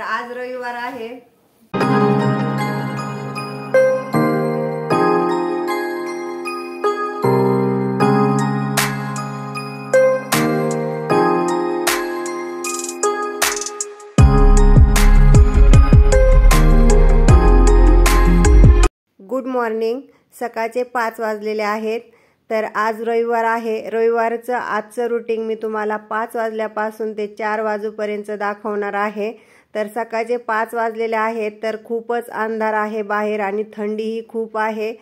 आज रविवार आहे। Good morning. सकाळचे 5 वाजलेले आहेत। तर आज रविवार आहे। रविवारचं आजचं रुटीन मी तुम्हाला 5 वाजल्यापासून ते 4 वाजेपर्यंत दाखवणार आहे। तर सकाळचे 5 वाजलेले आहेत तर खूपच अंधार आहे बाहेर आणि थंडीही खूप आहे।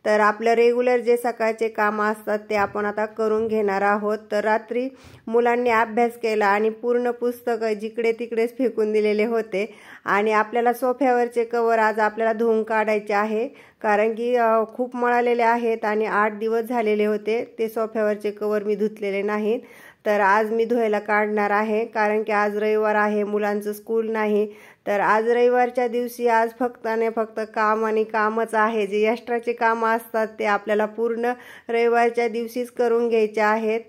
तर आपलं रेग्युलर जे सकाळचे काम असतात ते आपण आता करून घेणार आहोत। तर रात्री मुलांनी अभ्यास केला आणि पूर्ण पुस्तक जिकडे तिकडेच फेकून दिलेले होते आणि आपल्याला सोफ्यावरचे कवर आज आपल्याला धुवून काढायचे आहे, कारण की खूप मळलेले आहेत आणि 8 दिवस झालेले होते ते सोफ्यावरचे कवर मी धुतलेले नाहीत। तर आज मी धुवायला काढणार आहे, कारण की आज रविवार आहे, मुलांचं स्कूल नाही। तर आज रविवारच्या दिवशी आज फक्त आणि फक्त काम आणि कामच आहे। जे एक्स्ट्राचे काम असतात ते आपल्याला पूर्ण रविवारच्या दिवशीच करून घ्यायचे आहेत।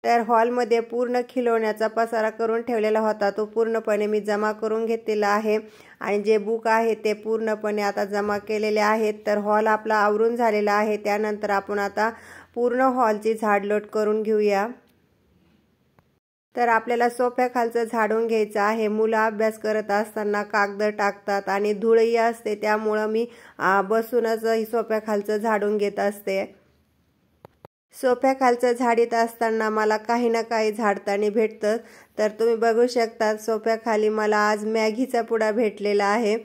तर हॉलमध्ये पूर्ण खिलौण्याचा पसारा करून ठेवलेला होता, तो पूर्णपणे मी जमा करून घेतलेला आहे आणि जे बुक आहे ते पूर्णपणे आता जमा केलेले आहेत। तर हॉल आपला आवरून झालेला आहे। त्यानंतर आपण आता पूर्ण हॉलची झाडलोट करून घेऊया। तर आपल्याला सोफ्याखालचं झाडून घ्यायचं आहे। मुलं अभ्यास करत असताना कागद टाकतात आणि धूळही असते, त्यामुळं मी बसूनच सोफ्याखालचं झाडून घेत असते। सोफ्याखालचं झाडीत असताना मला काही ना काही झाडताना भेटतं। तर तुम्ही बघू शकता सोफ्याखाली मला आज मॅगीचा पुडा भेटलेला आहे।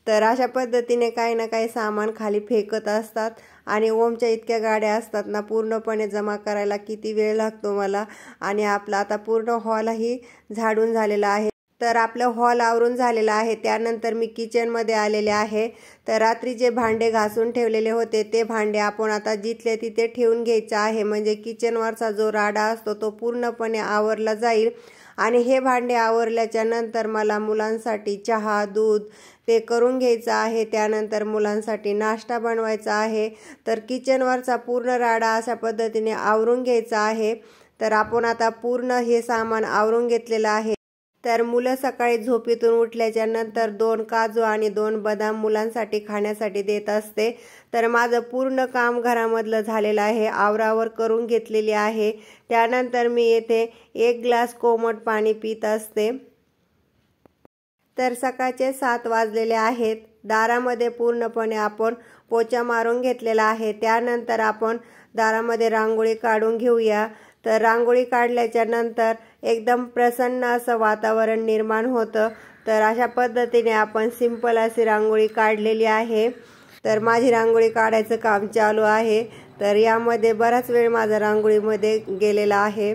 तर अशा पद्धतीने काही ना काही सामान खाली फेकत असतात आणि ओमच्या इतक्या गाड्या असतात ना, पूर्णपणे जमा करायला किती वेळ लागतो मला। आणि आपला आता पूर्ण हॉलही झाडून झालेला आहे। तर आपलं हॉल आवरून झालेलं आहे। त्यानंतर मी किचनमध्ये आलेले आहे। तर रात्री जे भांडे घासून ठेवलेले होते ते भांडे आपण आता जिथले तिथे ठेवून घ्यायचं आहे, म्हणजे किचनवरचा जो राडा असतो तो पूर्णपणे आवरला जाईल। आणि हे भांडे आवरल्याच्या नंतर मला मुलांसाठी चहा दूध ते करून घ्यायचं आहे। त्यानंतर मुलांसाठी नाश्ता बनवायचा आहे। तर किचनवरचा पूर्ण राडा अशा पद्धतीने आवरून घ्यायचा आहे। तर आपण आता पूर्ण हे सामान आवरून घेतलेलं आहे। तर मुलं सकाळी झोपेतून उठल्याच्या नंतर 2 काजू आणि 2 बदाम मुलांसाठी खाण्यासाठी देत असते। तर माझं पूर्ण काम घरामधलं झालेलं आहे, आवरावर करून घेतलेली आहे। त्यानंतर मी येथे 1 ग्लास कोमट पाणी पीत असते। तर सकाळचे 7 वाजलेले आहेत। दारामध्ये पूर्णपणे आपण पोचा मारून घेतलेला आहे। त्यानंतर आपण दारामध्ये रांगोळी काढून घेऊया। तर रांगोळी काढल्याच्या नंतर एकदम प्रसन्न असं वातावरण निर्माण होतं। तर अशा पद्धतीने आपण सिंपल अशी रांगोळी काढलेली आहे। तर माझी रांगोळी काढायचं काम चालू आहे। तर यामध्ये बराच वेळ माझा रांगोळीमध्ये गेलेला आहे।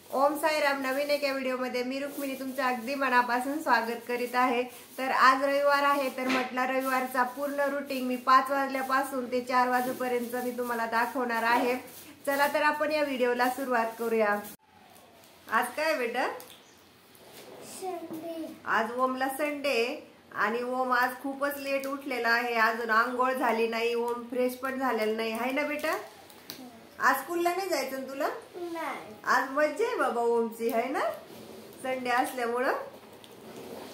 ओम साईराम। नवीन एका व्हिडिओमध्ये मी रुक्मिणी तुमचं अगदी मनापासून स्वागत करीत आहे। तर आज रविवार आहे, तर म्हटलं रविवारचा पूर्ण रुटीन मी 5 वाजल्यापासून ते 4 वाजेपर्यंत मी तुम्हाला दाखवणार आहे। चला तर आपण या व्हिडिओला सुरुवात करूया। आज काय बेटा? संडे। आज ओमला संडे आणि ओम आज खूपच लेट उठलेला आहे, अजून आंघोळ झाली नाही, ओम फ्रेश पण झालेला नाही, आहे ना बेटा? आज स्कूलला नाही जायचं तुला? नाही। आज मज्जा आहे बाबा ओमची, आहे ना, संडे असल्यामुळं।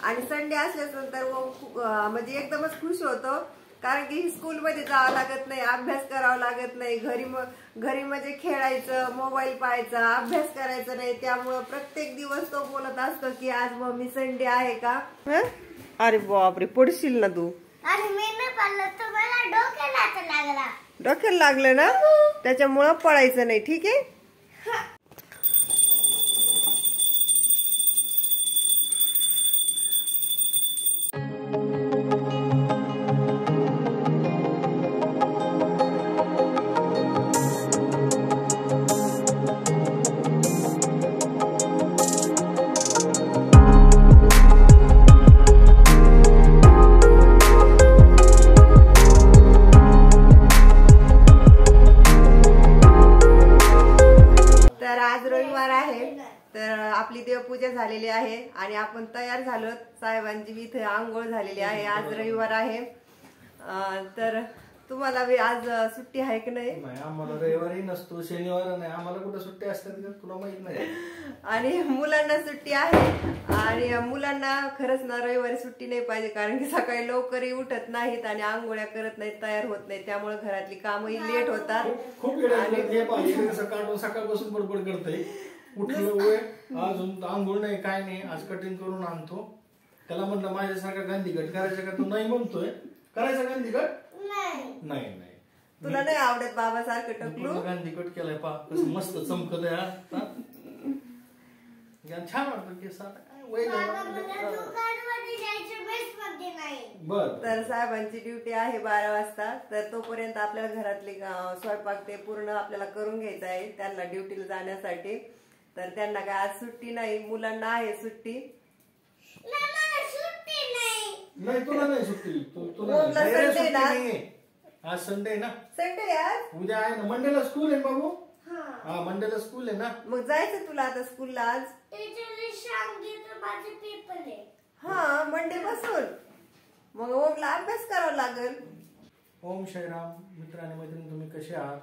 आणि संडे असल्यानंतर ओम म्हणजे एकदमच खुश होतो, कारण की स्कूल मध्ये जावं लागत नाही, अभ्यास करावा लागत नाही, घरी म्हणजे खेळायचं, मोबाईल पाहायचा, अभ्यास करायचा नाही। त्यामुळं प्रत्येक दिवस तो बोलत असतो की आज मम्मी संडे आहे का? अरे बापरे, पडशील ना तू। आणि मी नाही पडलो तर मला डोक्याला लागला। डोक्याला लागलं ना, त्याच्यामुळं पळायचं नाही, ठीक आहे? तर आपली देवपूजा झालेली आहे आणि आपण तयार झालो। साहेबांची इथे आंघोळ झालेली आहे। आज रविवार आहे। तर तुम्हाला बी आज सुट्टी आहे की नाही? नाही, आम्हाला रविवारी नसतो, शनिवार नाही, आम्हाला कुठं सुट्टी असतात का तुला माहित नाही. आणि मुलांना सुट्टी आहे आणि मुलांना खरंच ना रविवारी सुट्टी नाही पाहिजे, कारण की सकाळी लवकरही उठत नाहीत आणि आंघोळ्या करत नाहीत, तयार होत नाहीत, त्यामुळे घरातली कामही लेट होतात. खूप सकाळपासून बडबड करते, उठलं अजून आंघोळ नाही काय नाही, आज कटिंग करून आणतो. त्याला म्हटलं माझ्यासारखा गांधीगट करायचा का, तू नाही म्हणतोय करायचा गांधीगट. नाही नाही, तुला नाही आवडत बाबा सारखं टकलू. गांधीगट केलाय पा, कसं मस्त चमकत आहे, छान वाटत केस. तर साहेबांची ड्युटी आहे 12 वाजता, तर तोपर्यंत आपल्याला घरातले स्वयंपाक ते पूर्ण आपल्याला करून घ्यायचं आहे त्यांना ड्युटीला जाण्यासाठी. तर त्यांना काय आज सुट्टी नाही, मुलांना आहे सुट्टी. नाही तुला नाही सुट्टी, आज संडे ना. संडे आज उद्या आहे ना, मंडेला स्कूल आहे बाबू. हा मंडेला स्कूल आहे ना. मग जायचं तुला आता स्कूलला आज? हा मंडे पासून मग ओमला अभ्यास करावा लागेल. ओम श्रीराम. मित्र आणि मैत्रिणी तुम्ही कसे आहात?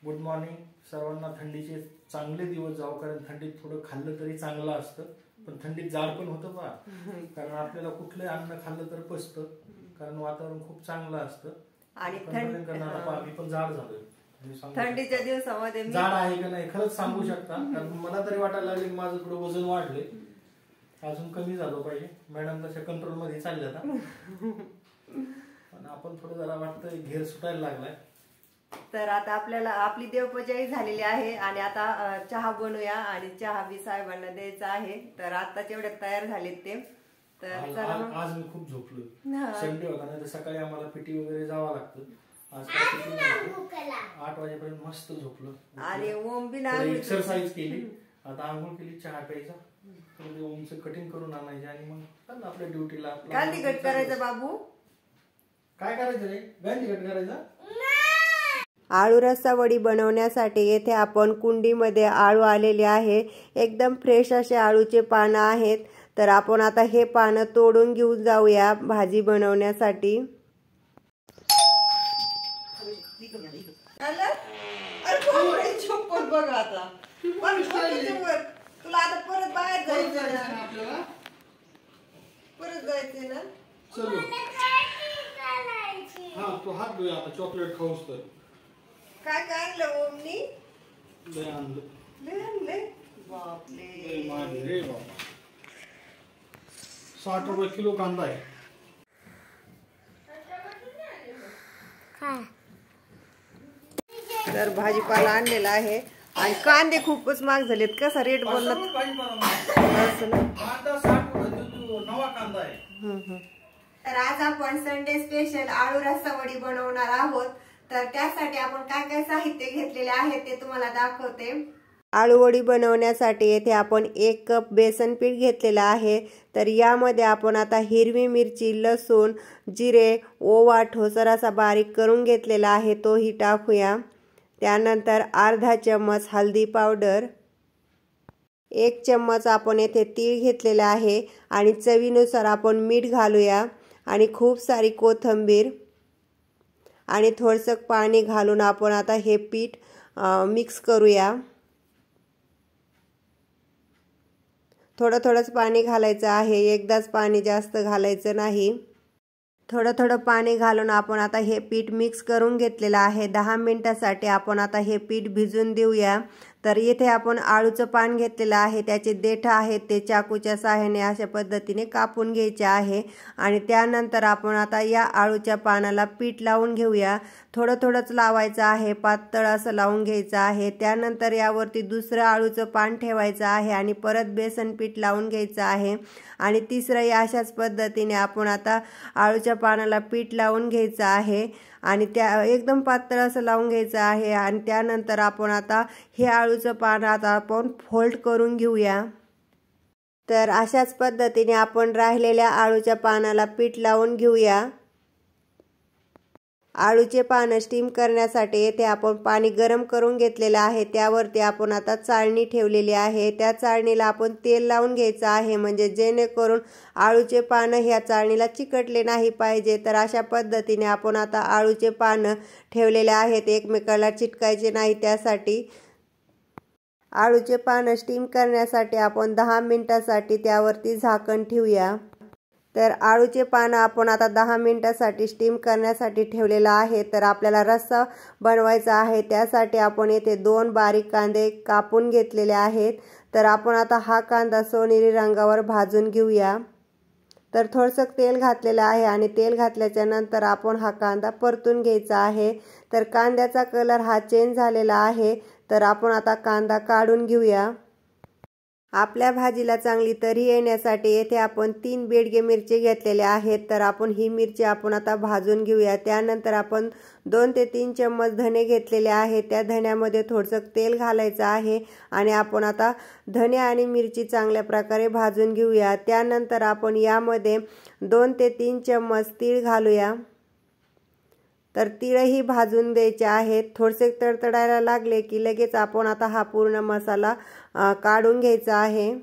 गुड मॉर्निंग सर्वांना. थंडीचे चांगले दिवस जाऊ, कारण थंडीत थोडं खाल्लं तरी चांगलं असतं, पण थंडीत जाड पण होतं पहा. कारण आपल्याला कुठलंही अन्न खाल्लं तर पचतं, कारण वातावरण खूप चांगलं असतं. आणि मी पण जाड झालोय. थंडीच्या दिवसामध्ये जाड आहे का नाही खरंच सांगू शकता? कारण मला तरी वाटायला लागले की माझं थोडं वजन वाढले, अजून कमी झालं पाहिजे. मॅडम तशा कंट्रोल मध्ये चालल्या आता, पण आपण थोडं जरा वाटतंय घेर सुटायला लागलाय. तर आता आपल्याला आपली देवपूजाही झालेली आहे आणि आता चहा बनवूया आणि चहा बी साहेबांना द्यायचा आहे. तर आताच एवढ्यात तयार झालेत ते. तर आज मी खूप झोपलो, संडे होता, नाही तर सकाळी आम्हाला पिटी वगैरे जावं लागतं. आज 8 वाजेपर्यंत मस्त झोपलो आणि ओम बी एक्सरसाइज केली. आता आंघोळ केली, चहा प्यायचा, ओमचं कटिंग करून आणायचं आणि मग आपल्या ड्युटीला. गांधीगट करायचं बाबू. काय करायचं रे? गांधीगट करायचा. आळू रस्सा वडी बनवण्यासाठी येथे आपण कुंडीमध्ये आळू आलेले आहे. एकदम फ्रेश असे आळूचे पानं आहेत. तर आपण आता हे पानं तोडून घेऊन जाऊया भाजी बनवण्यासाठी. बघ आता तुला आता परत बाहेर जायचं ना, परत जायचंय ना. चलो हा तो हात धुया आता, चॉकलेट खाऊस तर. काय काय आणलं ओमनी? लय आणले बापले रे बाबा. 60 रुपये किलो कांदा आहे. तर भाजीपाला आणलेला आहे आणि कांदे खूपच महाग झालेत. कसा रेट बोलला? तर आज आपण संडे स्पेशल आळू रस्सा वडी बनवणार आहोत. तर त्यासाठी आपण काय काय साहित्य घेतलेले आहे ते तुम्हाला दाखवते. आळू वडी बनवण्यासाठी येथे आपण 1 कप बेसन पीठ घेतलेलं आहे. तर यामध्ये आपण आता हिरवी मिरची, लसूण, जिरे, ओवा ठोसर असा बारीक करून घेतलेला आहे, तोही टाकूया. त्यानंतर अर्धा चम्मच हळदी पावडर, 1 चम्मच आपण येथे तीळ घेतलेला आहे आणि चवीनुसार आपण मीठ घालूया आणि खूप सारी कोथिंबीर आणि थोडंसं पाणी घालून आपण आता हे पीठ मिक्स करूया. थोडं थोडंच पाणी घालायचं आहे, एकदाच पाणी जास्त घालायचं नाही. थोडं थोडं पाणी घालून आपण आता हे पीठ मिक्स करून घेतलेलं आहे. 10 मिनिटासाठी आपण आता हे पीठ भिजून देऊया. तर येथे आपण आळूचं पान घेतलेलं आहे, त्याचे देठ आहेत ते चाकूच्या सहाय्याने अशा पद्धतीने कापून घ्यायचे आहे आणि त्यानंतर आपण आता या आळूच्या पानाला पीठ लावून घेऊया. थोडं थोडंच लावायचं आहे, पातळ असं लावून घ्यायचं आहे. त्यानंतर यावरती दुसरं आळूचं पान ठेवायचं आहे आणि परत बेसन पीठ लावून घ्यायचं आहे आणि तिसरंही अशाच पद्धतीने आपण आता आळूच्या पानाला पीठ लावून घ्यायचं आहे आणि त्या एकदम पातळ असं लावून घ्यायचं आहे आणि त्यानंतर आपण आता हे आळूचं पान आता आपण फोल्ड करून घेऊया. तर अशाच पद्धतीने आपण राहिलेल्या आळूच्या पानाला पीठ लावून घेऊया. आळूचे पानं स्टीम करण्यासाठी येथे आपण पाणी गरम करून घेतलेलं आहे। त्यावरती आपण आता चाळणी ठेवलेली आहे। त्या चाळणीला आपण तेल लावून घ्यायचं आहे, म्हणजे जेणेकरून आळूचे पानं ह्या चाळणीला चिकटले नाही पाहिजे। तर अशा पद्धतीने आपण आता आळूचे पानं ठेवलेले आहेत, एकमेकाला चिटकायचे नाही त्यासाठी। आळूचे पानं स्टीम करण्यासाठी आपण 10 मिनिटासाठी त्यावरती झाकण ठेवूया। तर आळूचे पानं आपण आता 10 मिनिटासाठी स्टीम करण्यासाठी ठेवलेला आहे। तर आपल्याला रस्सा बनवायचा आहे, त्यासाठी आपण येथे 2 बारीक कांदे कापून घेतलेले आहेत। तर आपण आता हा कांदा सोनेरी रंगावर भाजून घेऊया। तर थोडंसं तेल घातलेलं आहे आणि तेल घातल्याच्या नंतर आपण हा कांदा परतून घ्यायचा आहे। तर कांद्याचा कलर हा चेंज झालेला आहे, तर आपण आता कांदा काढून घेऊया। आपल्या भाजीला चांगली तरी येण्यासाठी येथे आपण 3 बेडगे मिरची घेतलेले आहेत। तर आपण ही मिरची आपण आता भाजून घेऊया। त्यानंतर आपण 2 ते 3 चम्मच धने घेतलेले आहेत। त्या धण्यामध्ये थोडंसं तेल घालायचं आहे आणि आपण आता धने आणि मिरची चांगल्या प्रकारे भाजून घेऊया। त्यानंतर आपण यामध्ये 2 ते 3 चम्मच तीळ घालूया। तर तीळही भाजून द्यायचे आहेत। थोडेसे तडतडायला लागले की लगेच आपण आता हा पूर्ण मसाला काढून घ्यायचा आहे।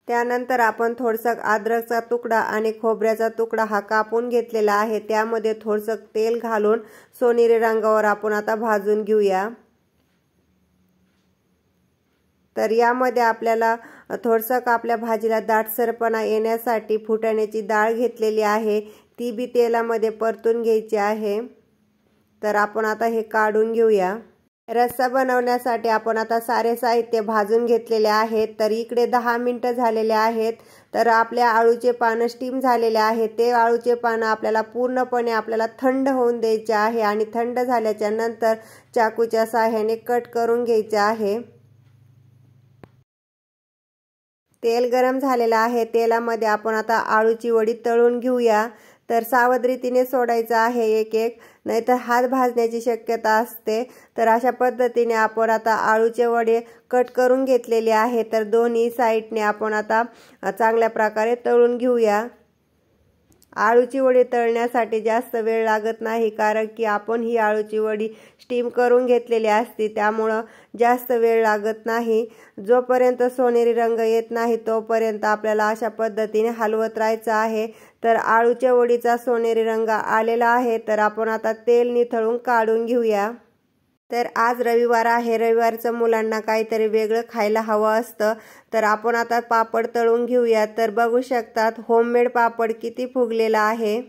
त्यानंतर आपण थोडंसं अद्रकचा तुकडा आणि खोबऱ्याचा तुकडा हा कापून घेतलेला आहे। त्यामध्ये थोडंसं तेल घालून सोनेरी रंगावर आपण आता भाजून घेऊया। तर यामध्ये आपल्याला थोडंसं आपल्या भाजीला दाटसरपणा येण्यासाठी फुटाण्याची डाळ घेतलेली आहे, ती बी तेलामध्ये परतून घ्यायची आहे। तर आपण आता हे काढून घेऊया। रस्सा बनवण्यासाठी आपण आता सारे साहित्य भाजून घेतलेले आहेत। तर इकडे 10 मिनिटं झालेले आहेत। तर आपल्या आळूचे पानं स्टीम झालेले आहेत। ते आळूचे पानं आपल्याला पूर्णपणे थंड होऊन द्यायचे आहे आणि थंड झाल्याच्या नंतर चाकूच्या साहाय्याने कट करून घ्यायचे आहे। तेल गरम झालेलं आहे, तेलामध्ये आपण आता आळूची वडी तळून घेऊया। तर सावधरीतीने सोडायचं आहे एक एक, नाहीतर हात भाजण्याची शक्यता असते। तर अशा पद्धतीने आपण आता आळूचे वडे कट करून घेतलेले आहे। तर दोन्ही साईडने आपण आता चांगल्या प्रकारे तळून घेऊया। आळूची वडी तळण्यासाठी जास्त वेळ लागत नाही, कारण की आपण ही आळूची वडी स्टीम करून घेतलेली असते, त्यामुळं जास्त वेळ लागत नाही। जोपर्यंत सोनेरी रंग येत नाही तोपर्यंत आपल्याला अशा पद्धतीने हलवत राहायचं आहे। तर आळूच्या वडीचा सोनेरी रंग आलेला आहे, तर आपण आता तेल निथळून काढून घेऊया। तर आज रविवार आहे, रविवारचं मुलांना काहीतरी वेगळं खायला हवं असतं। तर आपण आता पापड तळून घेऊया। तर बघू शकतात होममेड पापड किती फुगलेला आहे।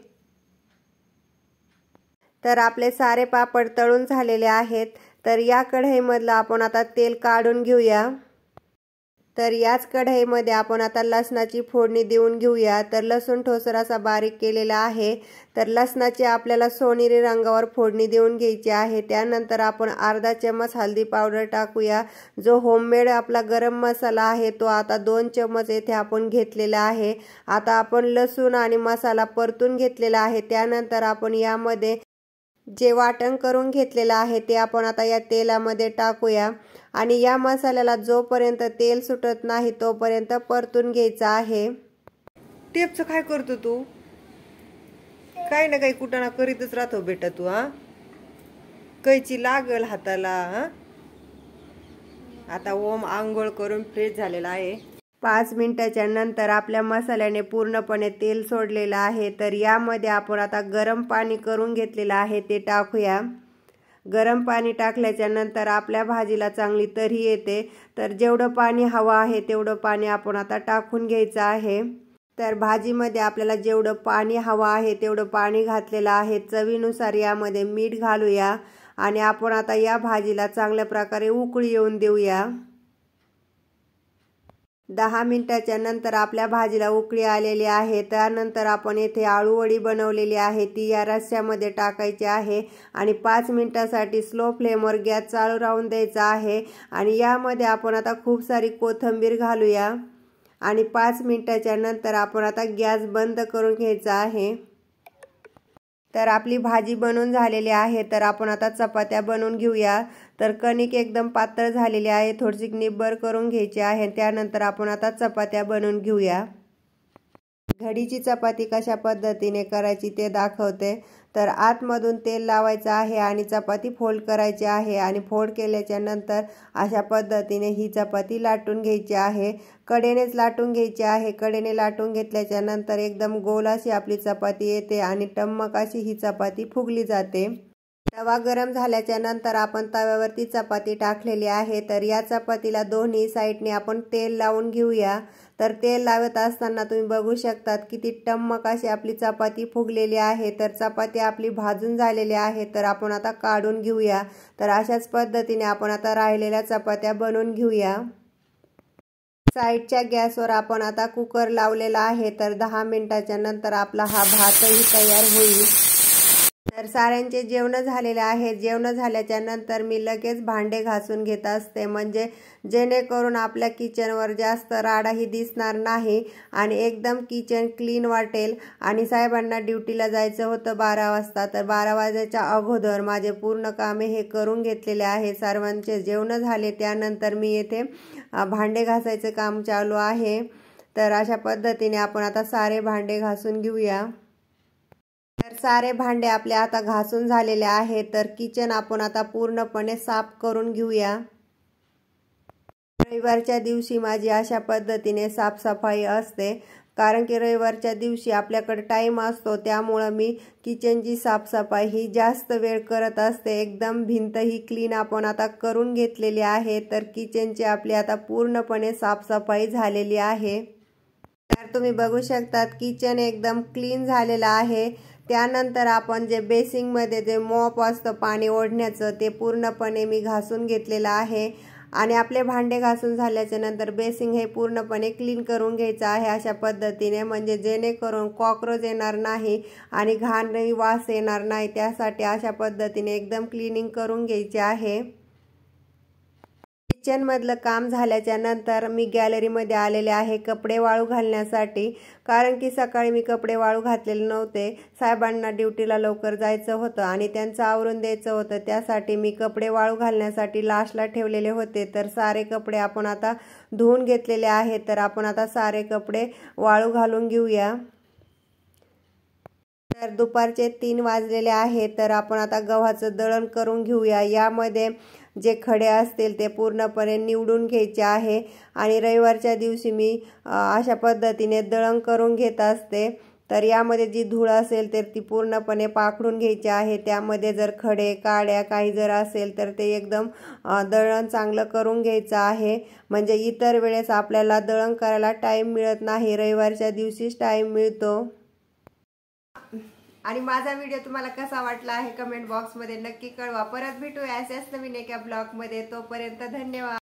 तर आपले सारे पापड तळून झालेले आहेत। तर या कढईमधलं आपण आता तेल काढून घेऊया। तर याच कढईमध्ये आपण आता लसणाची फोडणी देऊन घेऊया। तर लसूण ठोसर असा बारीक केलेला आहे। तर लसणाची आपल्याला सोनेरी रंगावर फोडणी देऊन घ्यायची आहे। त्यानंतर आपण अर्धा चम्मच हळदी पावडर टाकूया। जो होममेड आपला गरम मसाला आहे तो आता 2 चम्मच येथे आपण घेतलेला आहे। आता आपण लसूण आणि मसाला परतून घेतलेला आहे। त्यानंतर आपण यामध्ये जे वाटण करून घेतलेलं आहे ते आपण आता या तेलामध्ये टाकूया आणि या मसाल्याला जोपर्यंत तेल सुटत नाही तोपर्यंत परतून घ्यायचं आहे। टेपचं काय करतो तू? काही ना काही कुठं ना करीतच राहतो बेटा तू। कैची लागल हाताला। आता ओम आंघोळ करून फ्रेश झालेला आहे। 5 मिनिटाच्या नंतर आपल्या मसाल्याने पूर्णपणे तेल सोडलेलं आहे। तर यामध्ये आपण आता गरम पाणी करून घेतलेलं आहे ते टाकूया। गरम पाणी टाकल्याच्या नंतर आपल्या भाजीला चांगली तरी येते। तर जेवढं पाणी हवं आहे तेवढं पाणी आपण आता टाकून घ्यायचं आहे। तर भाजीमध्ये आपल्याला जेवढं पाणी हवं आहे तेवढं पाणी घातलेलं आहे। चवीनुसार यामध्ये मीठ घालूया आणि आपण आता या भाजीला चांगल्या प्रकारे उकळी येऊन देऊया। 10 मिनिटाच्या नंतर आपल्या भाजीला उकळी आलेली आहे। त्यानंतर आपण येथे आळू वडी बनवलेली आहे ती या रस्स्यामध्ये टाकायची आहे आणि 5 मिनिटासाठी स्लो फ्लेमवर गॅस चालू राहून द्यायचा आहे। आणि यामध्ये आपण आता खूप सारी कोथिंबीर घालूया आणि 5 मिनिटाच्या नंतर आपण आता गॅस बंद करून घ्यायचा आहे। तर आपली भाजी बनवून झालेली आहे। तर आपण आता चपात्या बनवून घेऊया। तर कणिक एकदम पातळ झालेली आहे, थोडीशी निब्बर करून घ्यायची आहे। त्यानंतर आपण आता चपात्या बनवून घेऊया। घडीची चपाती कशा पद्धतीने करायची ते दाखवते। तर आतमधून तेल लावायचं आहे आणि चपाती फोल्ड करायची आहे आणि फोल्ड केल्याच्या नंतर अशा पद्धतीने ही चपाती लाटून घ्यायची आहे। कडेनेच लाटून घ्यायची आहे। कडेने लाटून घेतल्याच्या नंतर एकदम गोल अशी आपली चपाती येते आणि टम्मक अशी ही चपाती फुगली जाते। तवा गरम झाल्याच्या नंतर आपण तव्यावरती चपाती टाकलेली आहे। तर या चपातीला दोन्ही साईडने आपण तेल लावून घेऊया। तर तेल लावत असताना तुम्ही बघू शकतात किती टम्मक अशी आपली चपाती फुगलेली आहे। तर चपाती आपली भाजून झालेली आहे। तर आपण आता काढून घेऊया। तर अशाच पद्धतीने आपण आता राहिलेल्या चपात्या बनवून घेऊया। साईडच्या गॅसवर आपण आता कुकर लावलेला आहे। तर 10 मिनिटाच्या नंतर आपला हा भातही तयार होईल। तर साऱ्यांचे जेवण झालेले आहे। जेवण झाल्याच्या नंतर मी लगेच भांडे घासून घेत असते, म्हणजे जेणेकरून आपल्या किचनवर जास्त राडाही दिसणार नाही आणि एकदम किचन क्लीन वाटेल। आणि साहेबांना ड्युटीला जायचं होतं 12 वाजता। तर 12 वाजायच्या अगोदर माझे पूर्ण कामे हे करून घेतलेले आहे। सर्वांचे जेवण झाले त्यानंतर मी येथे भांडे घासायचं काम चालू आहे। तर अशा पद्धतीने आपण आता सारे भांडे घासून घेऊया। तर सारे भांडे आपले आता घासून झालेले आहेत। तर किचन आपण आता पूर्णपणे साफ करून घेऊया। रविवारच्या दिवशी माझी अशा पद्धतीने साफसफाई असते, कारण की रविवारच्या दिवशी आपल्याकडे टाइम असतो, त्यामुळे मी किचनची साफसफाई ही जास्त वेळ करत असते। एकदम भिंत ही क्लीन आपण आता करून घेतलेली आहे। तर किचनची आपली आता पूर्णपणे साफसफाई झालेली आहे। तर तुम्ही बघू शकतात किचन एकदम क्लीन झालेलं आहे। त्यानंतर आपण जे बेसिंगमध्ये जे मॉप असतं पाणी ओढण्याचं ते पूर्णपणे मी घासून घेतलेलं आहे। आणि आपले भांडे घासून झाल्याच्या नंतर बेसिंग हे पूर्णपणे क्लीन करून घ्यायचं आहे अशा पद्धतीने, म्हणजे जेणेकरून कॉकरोच येणार नाही आणि घाणही वास येणार नाही। त्यासाठी अशा पद्धतीने एकदम क्लिनिंग करून घ्यायचे आहे। किचनमधलं काम झाल्याच्या नंतर मी गॅलरीमध्ये आलेले आहे कपडे वाळू घालण्यासाठी, कारण की सकाळी मी कपडे वाळू घातलेले नव्हते। साहेबांना ड्युटीला लवकर जायचं होतं आणि त्यांचं आवरून द्यायचं होतं, त्यासाठी मी कपडे वाळू घालण्यासाठी लास्टला ठेवलेले होते। तर सारे कपडे आपण आता धुवून घेतलेले आहेत। तर आपण आता सारे कपडे वाळू घालून घेऊया। तर दुपारचे 3 वाजलेले आहेत। तर आपण आता गव्हाचं दळण करून घेऊया। यामध्ये जे खडे असतील ते पूर्णपणे निवडून घ्यायचे आहे आणि रविवारच्या दिवशी मी अशा पद्धतीने दळण करून घेत असते। तर यामध्ये जी धूळ असेल तर ती पूर्णपणे पाखडून घ्यायची आहे। त्यामध्ये जर खडे काड्या काही जर असेल तर ते एकदम दळण चांगलं करून घ्यायचं आहे, म्हणजे इतर वेळेस आपल्याला दळण करायला टाइम मिळत नाही, रविवारच्या दिवशीच टाइम मिळतो। आणि माझा व्हिडिओ तुम्हाला कसा वाटला आहे कमेंट बॉक्समध्ये नक्की कळवा। परत भेटूया अशाच नवीन एका ब्लॉगमध्ये। तोपर्यंत धन्यवाद।